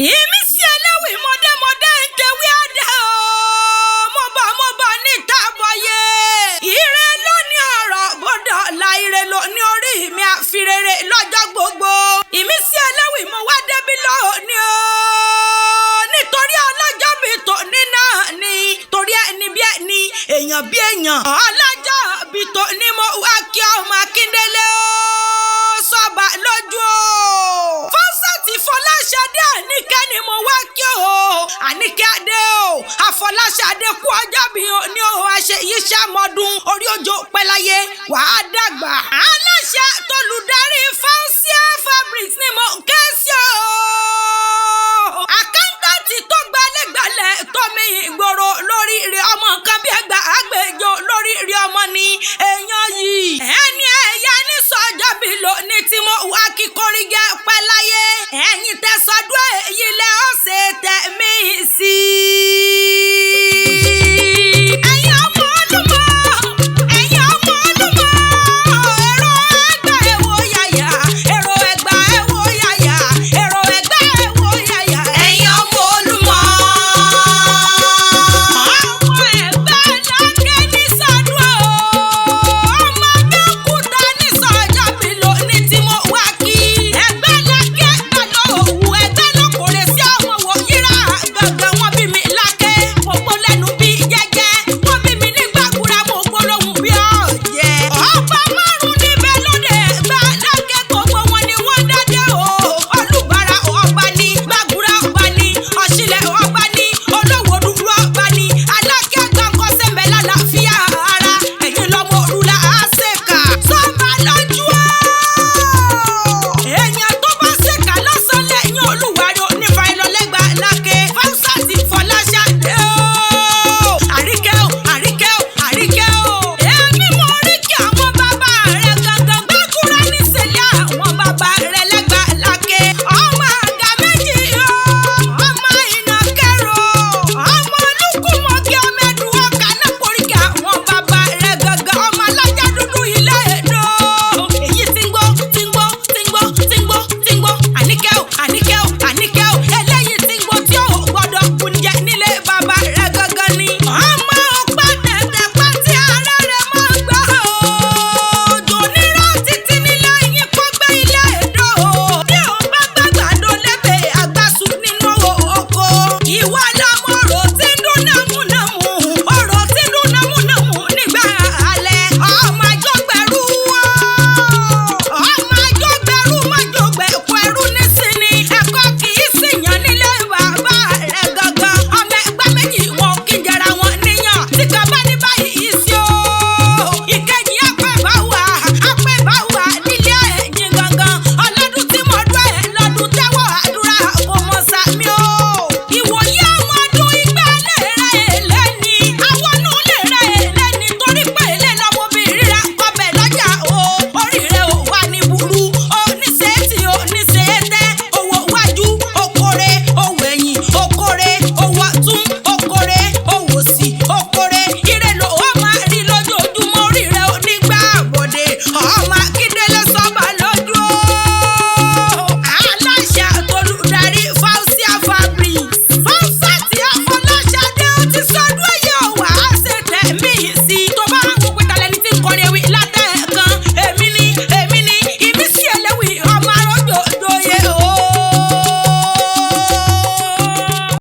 ìmísí ẹlẹ́wì mọ̀dẹ́mọ̀dẹ́ ń tewé àdá o mo bọ̀ níta bọ̀yé. ire ló ní ọ̀rọ̀ gbọ́dọ̀ la ire ló ní orí mi àfirere lọ́jọ́ gbogbo. ìmísí ẹlẹ́wì mo wá débi lónìí o nítorí ọlọ́jọ́ bíi tòní náà ni torí ẹni bí ẹni èèyàn bí èèyàn ọlọ́jọ́ bíi tòní mo wá kí ọmọ Akíndélé o sọ́ba lójú o. Fọ́sẹ̀tì Fọláṣadé Àníkẹ́ ni mo wá kí o. Àníkẹ́ Adé o. Àfọláṣadé kú ọjọ́ bí o ní o. Àṣẹ yìí ṣàmọ́dún orí òjò pẹ́láyé wàá dàgbà. Aláṣẹ tolùdarí Fausia Fabrics ni mo ń ké sí o. Àkáńtàtì tó gbalẹ̀gbalẹ̀ tómi ìgboro lórí ire ọmọ kan bí ẹgbàá àgbèjọ lórí ire ọmọ ni èèyàn yìí. Ẹni ẹ̀yà ní sọ́jọ́ bí lò ní tí mo wá kíkórí jẹ́ pẹ́ láyé. Ẹ̀yin tẹ̀sọ́dún èyí